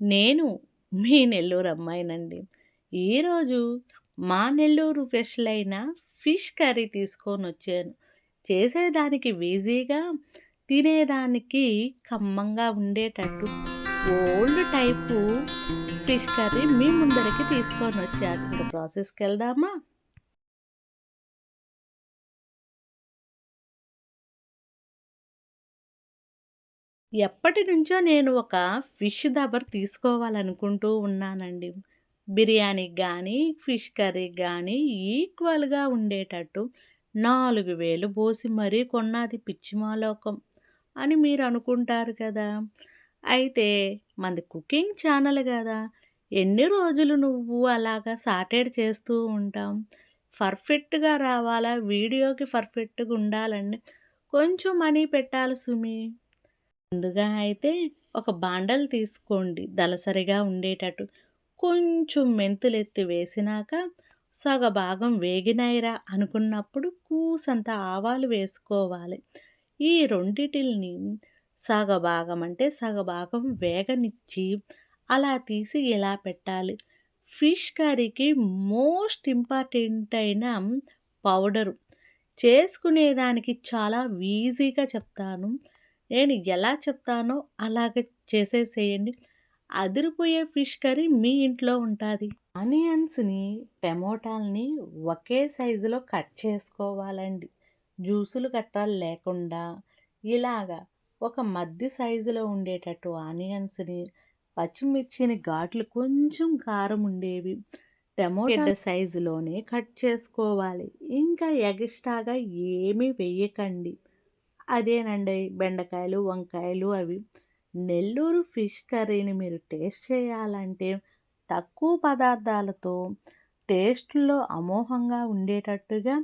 నేను మీ నెల్లూరు అమ్మాయినండి. ఈరోజు మా నెల్లూరు స్పెషల్ అయిన ఫిష్ కర్రీ తీసుకొనొచ్చాను. చేసేదానికి ఈజీగా, తినేదానికి కమ్మంగా ఉండేటట్టు ఓల్డ్ టైపు ఫిష్ కర్రీ మీ ముందరికి తీసుకొనొచ్చాను. ఇంక ప్రాసెస్‌కెళ్దామా? ఎప్పటినుంచో నేను ఒక ఫిష్ దబర్ తీసుకోవాలనుకుంటూ ఉన్నానండి. బిర్యానీకి గానీ, ఫిష్ కర్రీకి గానీ ఈక్వల్‌గా ఉండేటట్టు 4000 పోసి మరీ కొన్నాది పిచ్చిమాలోకం అని మీరనుకుంటారు కదా! అయితే మనది కుకింగ్ ఛానల్ గదా! ఎన్ని రోజులు నువ్వు అలాగా సాటేడ్ చేస్తూ ఉంటాం. పర్ఫెక్ట్‌గా రావాలా, వీడియోకి పర్ఫెక్ట్‌గా ఉండాలంటే కొంచెం మనీ పెట్టాలి సుమి. ముందుగా అయితే ఒక బాండలు తీసుకోండి దళసరిగా ఉండేటట్టు. కొంచెం మెంతులెత్తి వేసినాక సగభాగం వేగినాయిరా అనుకున్నప్పుడు కూసంత ఆవాలు వేసుకోవాలి. ఈ రెండిటిల్ని సగభాగం అంటే సగభాగం వేగనిచ్చి అలా తీసి ఇలా పెట్టాలి. ఫిష్ కర్రీకి మోస్ట్ ఇంపార్టెంట్ అయిన పౌడరు చేసుకునేదానికి చాలా ఈజీగా చెప్తాను. నేను ఎలా చెప్తానో అలాగే చేసేసేయండి. అదిరిపోయే ఫిష్ కర్రీ మీ ఇంట్లో ఉంటాది. ఆనియన్స్‌ని, టమోటాలని ఒకే సైజులో కట్ చేసుకోవాలండి. జ్యూసులు గట్రా లేకుండా ఇలాగా ఒక మధ్య సైజులో ఉండేటట్టు ఆనియన్స్‌ని, పచ్చిమిర్చిని ఘాట్లు కొంచెం కారం ఉండేవి. టమోటా సైజులోనే కట్ చేసుకోవాలి. ఇంకా ఎగస్ట్రాగా ఏమీ వెయ్యకండి. అదేనండి బెండకాయలు, వంకాయలు అవి. నెల్లూరు ఫిష్ కర్రీని మీరు టేస్ట్ చేయాలంటే తక్కువ పదార్థాలతో టేస్ట్‌లో అమోఘంగా ఉండేటట్టుగా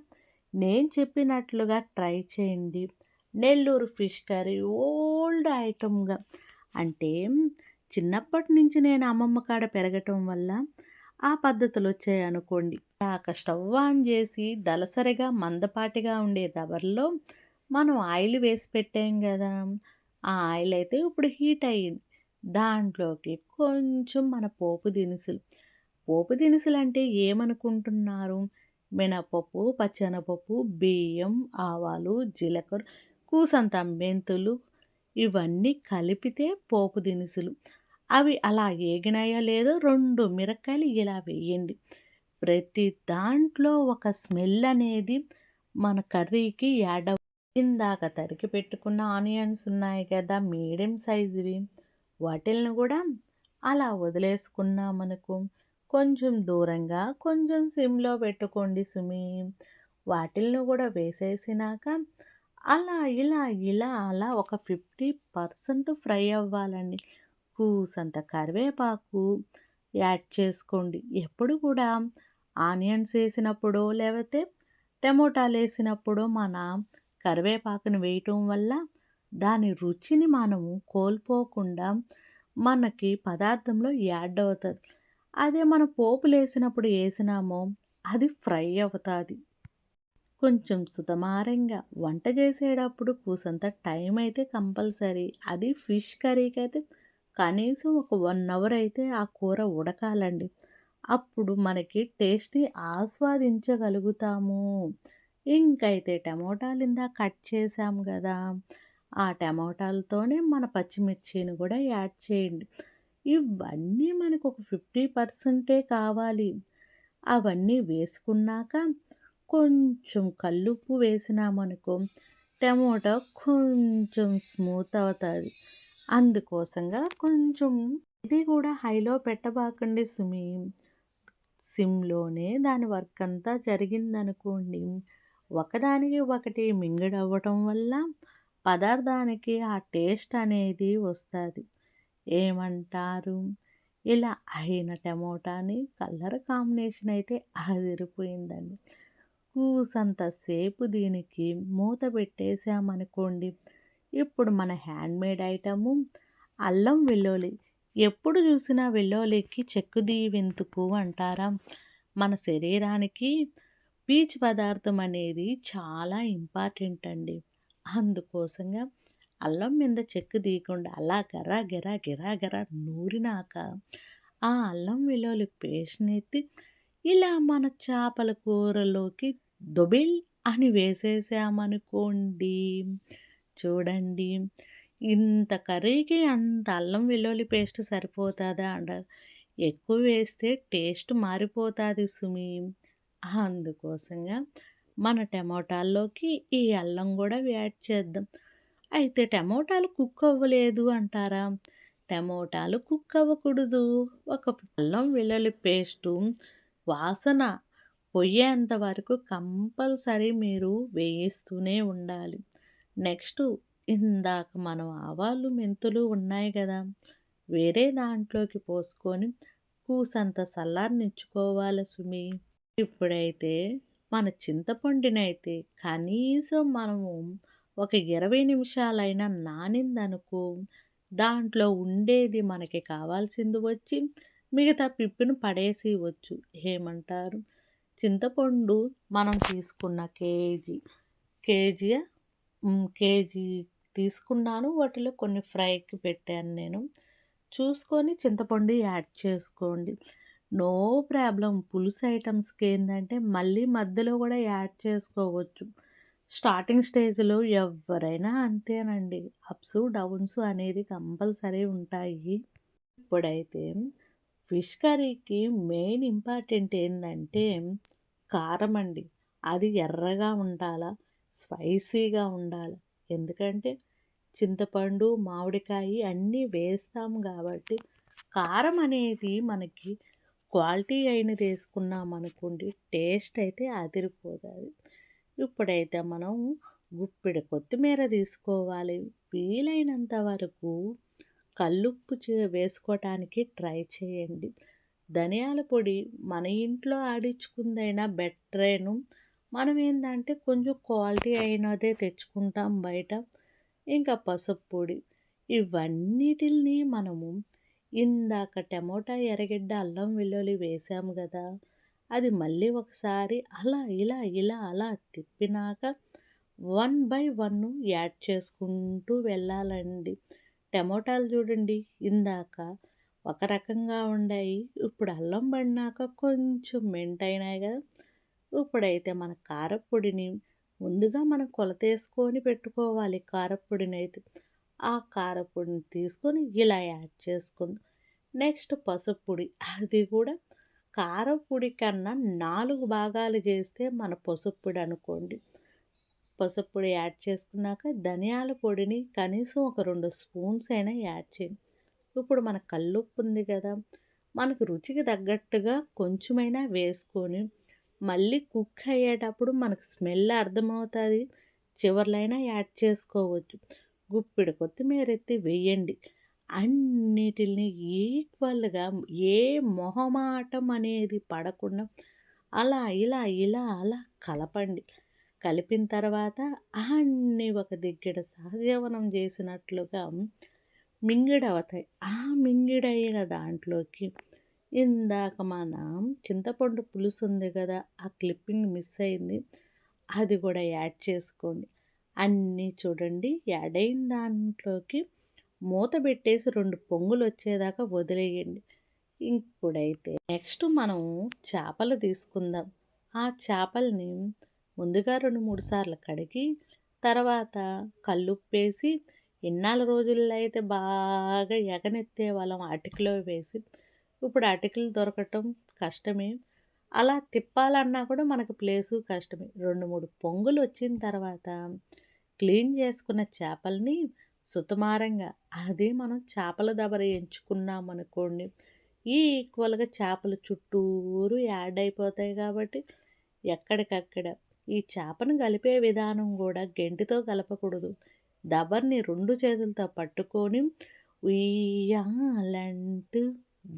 నేను చెప్పినట్లుగా ట్రై చేయండి. నెల్లూరు ఫిష్ కర్రీ ఓల్డ్ ఐటెమ్‌గా అంటే చిన్నప్పటి నుంచి నేను అమ్మమ్మ కాడ పెరగటం వల్ల ఆ పద్ధతులొచ్చాయనుకోండి. స్టవ్ ఆన్ చేసి దళసరిగా మందపాటిగా ఉండే దబరలో మనం ఆయిల్ వేసి పెట్టాం గదా! ఆ ఆయిల్ అయితే ఇప్పుడు హీట్ అయ్యింది. దాంట్లోకి కొంచెం మన పోపు దినుసులంటే ఏమనుకుంటున్నారు? మినపప్పు, పచ్చెనపప్పు, బియ్యం, ఆవాలు, జీలకర్ర, కూసంత మెంతులు ఇవన్నీ కలిపితే పోపు దినుసులు. అవి అలా ఏగినాయో లేదో 2 మిరపకాయలు ఇలా వేయండి. ప్రతి దాంట్లో ఒక స్మెల్ అనేది మన కర్రీకి ఇందాక తరిగి పెట్టుకున్న ఆనియన్స్ ఉన్నాయి కదా మీడియం సైజువి వాటిల్ని కూడా అలా వదిలేసుకున్నామనుకో కొంచెం దూరంగా కొంచెం సిమ్లో పెట్టుకోండి సుమి. వాటిల్ని కూడా వేసేసినాక అలా ఇలా ఒక 50% ఫ్రై అవ్వాలండి. కూసంత కరివేపాకు యాడ్ చేసుకోండి. ఎప్పుడు కూడా ఆనియన్స్ వేసినప్పుడో లేకపోతే టమోటాలు వేసినప్పుడో మన కరివేపాకుని వేయటం వల్ల దాని రుచిని మనము కోల్పోకుండా మనకి పదార్థంలో యాడ్ అవుతుంది. అదే మనం పోపులేసినప్పుడు వేసినామో అది ఫ్రై అవుతుంది. కొంచెం సుతమారంగా వంట చేసేటప్పుడు కూసంత టైం అయితే కంపల్సరీ. అది ఫిష్ కర్రీకి అయితే కనీసం ఒక 1 అవర్ అయితే ఆ కూర ఉడకాలండి. అప్పుడు మనకి టేస్ట్‌ని ఆస్వాదించగలుగుతాము. ఇంకైతే టమోటాలు ఇందాక కట్ చేసాం గదా! ఆ టమోటాలతోనే మన పచ్చిమిర్చిని గూడా యాడ్ చేయండి. ఇవన్నీ మనకు ఒక 50% కావాలి. అవన్నీ వేసుకున్నాక కొంచెం కల్లుప్పు వేసినామనుకో టమోటా కొంచెం స్మూత్ అవుతుంది. అందుకోసంగా కొంచెం ఇది కూడా హైలో పెట్టబాకండి సుమి. సిమ్‌లోనే దాని వర్క్ అంతా జరిగిందనుకోండి. ఒకదానికి ఒకటి మింగుడవ్వటం వల్ల పదార్థానికి ఆ టేస్ట్ అనేది వస్తది. ఏమంటారు? ఇలా అయిన టమోటాని కలర్ కాంబినేషన్ అయితే అదిరిపోయిందండి. కూసంత సేపు దీనికి మూత పెట్టేసామనుకోండి. ఇప్పుడు మన హ్యాండ్‌మేడ్ ఐటెము అల్లం వెల్లుల్లి. ఎప్పుడు చూసినా వెల్లుల్లికి చెక్కుదీవెందుకు అంటారా? మన శరీరానికి పీచు పదార్థం అనేది చాలా ఇంపార్టెంట్ అండి. అందుకోసంగా అల్లం మీద చెక్కు తీయకుండా అలా గరా గరా గిరా గరా నూరినాక ఆ అల్లం వెల్లుల్లి పేస్ట్‌ని ఎత్తి ఇలా మన చేపల కూరలోకి దొబిల్ అని వేసేసామనుకోండి. చూడండి, ఇంత కర్రీకి అంత అల్లం వెల్లుల్లి పేస్ట్ సరిపోతదా అంటారు. ఎక్కువ వేస్తే టేస్ట్ మారిపోతాది సుమి. అందుకోసంగా మన టమోటాల్లోకి ఈ అల్లం గూడా యాడ్ చేద్దాం. అయితే టమోటాలు కుక్ అవ్వలేదు అంటారా? టమోటాలు కుక్ అవ్వకూడదు. ఒక అల్లం వెల్లుల్లి పేస్టు వాసన పొయ్యేంత వరకు కంపల్సరీ మీరు వేయిస్తూనే ఉండాలి. నెక్స్టు ఇందాక మనం ఆవాలు, మెంతులు ఉన్నాయి గదా! వేరే దాంట్లోకి పోసుకొని కూసంత చల్లారనిచ్చుకోవాలి సుమి. ఇప్పుడైతే మన చింతపండునైతే కనీసం మనము ఒక 20 నిమిషాలైనా నానిందనుకో, దాంట్లో ఉండేది మనకి కావాల్సింది వచ్చి మిగతా పిప్పుని పడేసేయవచ్చు. ఏమంటారు? చింతపండు మనం తీసుకున్న కేజీయా? కేజీ తీసుకున్నాను. వాటిలో కొన్ని ఫ్రైకి పెట్టాను నేను. చూసుకొని చింతపండు యాడ్ చేసుకోండి. No problem. పులుసు ఐటెమ్స్‌కి ఏందంటే మళ్ళీ మధ్యలో గూడా యాడ్ చేసుకోవచ్చు. స్టార్టింగ్ స్టేజ్‌లో ఎవ్వరైనా అంతేనండి. అప్సు, డౌన్స్ అనేది కంపల్సరీ ఉంటాయి. ఇప్పుడైతే ఫిష్ కర్రీకి మెయిన్ ఇంపార్టెంట్ ఏందంటే కారం అండి. అది ఎర్రగా ఉండాలా, స్పైసీగా ఉండాలి. ఎందుకంటే చింతపండు, మామిడికాయ అన్నీ వేస్తాం గాబట్టి కారం అనేది మనకి క్వాలిటీ అయినది వేసుకున్నామనుకోండి టేస్ట్ అయితే అదిరిపోతుంది. ఇప్పుడైతే మనం గుప్పెడు కొత్తిమీర తీసుకోవాలి. వీలైనంత వరకు కల్లుప్పు వేసుకోవటానికి ట్రై చేయండి. ధనియాల పొడి మన ఇంట్లో ఆడించుకుందైనా బెటరేను. మనం ఏందంటే కొంచెం క్వాలిటీ అయినదే తెచ్చుకుంటాం బయట. ఇంకా పసుపు పొడి ఇవన్నిటిని మనము ఇందాక టమోటా, ఎర్రగడ్డ, అల్లం వెల్లుల్లి వేసాము గదా! అది మళ్ళీ ఒకసారి అలా తిప్పినాక 1 బై 1 యాడ్ చేసుకుంటూ వెళ్ళాలండి. టమోటాలు చూడండి, ఇందాక ఒక రకంగా ఉండాయి. ఇప్పుడు అల్లం పడినాక కొంచెం మెంటయినాయి గదా! ఇప్పుడైతే మన కారప్పొడిని ముందుగా మనం కొలతేసుకొని పెట్టుకోవాలి కారప్పొడినైతే. ఆ కారప్పొడిని తీసుకొని ఇలా యాడ్ చేసుకుందాం. నెక్స్ట్ పసుపు పొడి. అది కూడా కారప్పొడి కన్నా 4 భాగాలు చేస్తే మన పసుపు పొడి అనుకోండి. పసుపు పొడి యాడ్ చేసుకున్నాక ధనియాల పొడిని కనీసం ఒక 2 స్పూన్స్ అయినా యాడ్ చేయండి. ఇప్పుడు మన కల్లుప్పు ఉంది కదా! మనకు రుచికి తగ్గట్టుగా కొంచెమైనా వేసుకొని మళ్ళీ కుక్ అయ్యేటప్పుడు మనకు స్మెల్ అర్థమవుతుంది. చివర్లో అయినా యాడ్ చేసుకోవచ్చు. గుప్పెడు కొత్తిమీర ఎత్తి వేయండి. అన్నిటిని ఈక్వల్‌గా ఏ మొహమాటం అనేది పడకుండా అలా కలపండి. కలిపిన తర్వాత అన్నీ ఒక దిగ్గడ సహజీవనం చేసినట్లుగా మింగిడవుతాయి. ఆ మింగిడైన దాంట్లోకి ఇందాక మనం చింతపండు పులుసు ఉంది కదా! ఆ క్లిప్పింగ్ మిస్ అయింది. అది కూడా యాడ్ చేసుకోండి. అన్నీ చూడండి యాడ్ అయిన దాంట్లోకి మూత పెట్టేసి 2 పొంగులొచ్చేదాకా వదిలేయండి. ఇప్పుడైతే నెక్స్ట్ మనం చేపలు తీసుకుందాం. ఆ చేపల్ని ముందుగా 2, 3 సార్లు కడిగి తర్వాత కల్లుప్పేసి ఇన్నాళ్ళ రోజుల్లో అయితే బాగా ఎగనెత్తేవాళ్ళం అటికలో వేసి. ఇప్పుడు అటికలు దొరకటం కష్టమే. అలా తిప్పాలన్నా కూడా మనకు ప్లేసు కష్టమే. 2, 3 పొంగులొచ్చిన తర్వాత క్లీన్ చేసుకున్న చేపల్ని సుకుమారంగా అది మనం చేపల దబర ఎంచుకున్నామనుకోండి, ఈక్వల్‌గా చేపలు చుట్టూరు యాడ్ అయిపోతాయి కాబట్టి ఎక్కడికక్కడ ఈ చేపను కలిపే విధానం కూడా గెంటితో కలపకూడదు. దబర్ని 2 చేతులతో పట్టుకొని ఉయ్యాలంటూ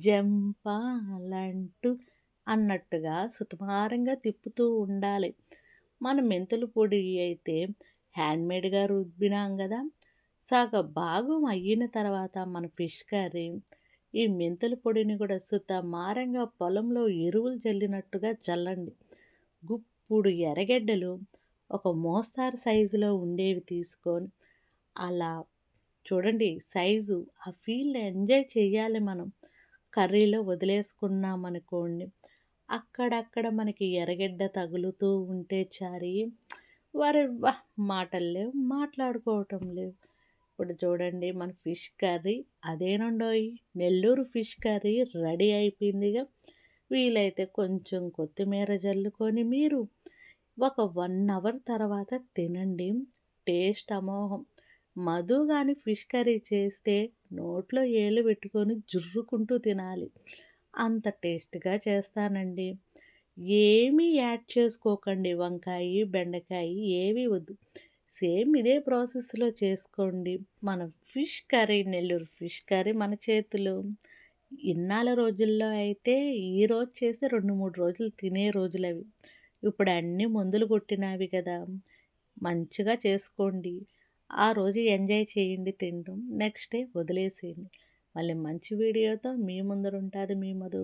జంపాలంటూ అన్నట్టుగా సుకుమారంగా తిప్పుతూ ఉండాలి. మన మెంతుల పొడి అయితే హ్యాండ్‌మేడ్‌గా రుబ్బినాం గదా! సగం భాగం అయిన తర్వాత మన ఫిష్ కర్రీ ఈ మెంతుల పొడిని కూడా సుకుమారంగా పొలంలో ఎరువులు జల్లినట్టుగా జల్లండి. గుప్పుడు ఎర్రగడ్డలు ఒక మోస్తారు సైజులో ఉండేవి తీసుకొని అలా చూడండి సైజు, ఆ ఫీల్‌ని ఎంజాయ్ చేయాలి మనం. కర్రీలో వదిలేసుకున్నామనుకోండి, అక్కడక్కడ మనకి ఎర్రగడ్డ తగులుతూ ఉంటే చారి వరెవ్వ! మాటలు లేవు, మాట్లాడుకోవటం లేవు. ఇప్పుడు చూడండి మన ఫిష్ కర్రీ అదేనండోయ్! నెల్లూరు ఫిష్ కర్రీ రెడీ అయిపోయిందిగా. వీలైతే కొంచెం కొత్తిమీర జల్లుకొని మీరు ఒక 1 అవర్ తర్వాత తినండి. టేస్ట్ అమోఘం. మధు గాని ఫిష్ కర్రీ చేస్తే నోట్లో ఏళ్ళు పెట్టుకొని జుర్రుకుంటూ తినాలి. అంత టేస్ట్‌గా చేస్తానండి. ఏమీ యాడ్ చేసుకోకండి. వంకాయి, బెండకాయి ఏవి వద్దు. సేమ్ ఇదే ప్రాసెస్‌లో చేసుకోండి. మన fish curry, Nellore fish curry మన చేతిలో. ఇన్నాళ్ళ రోజుల్లో అయితే ఈరోజు చేస్తే 2, 3 రోజులు తినే రోజులవి. ఇప్పుడు అన్నీ మందులు కొట్టినవి కదా! మంచిగా చేసుకోండి. ఆ రోజు ఎంజాయ్ చేయండి తినడం. నెక్స్ట్ డే వదిలేసేయండి. మళ్ళీ మంచి వీడియోతో మీ ముందర ఉంటాది మీ మధు.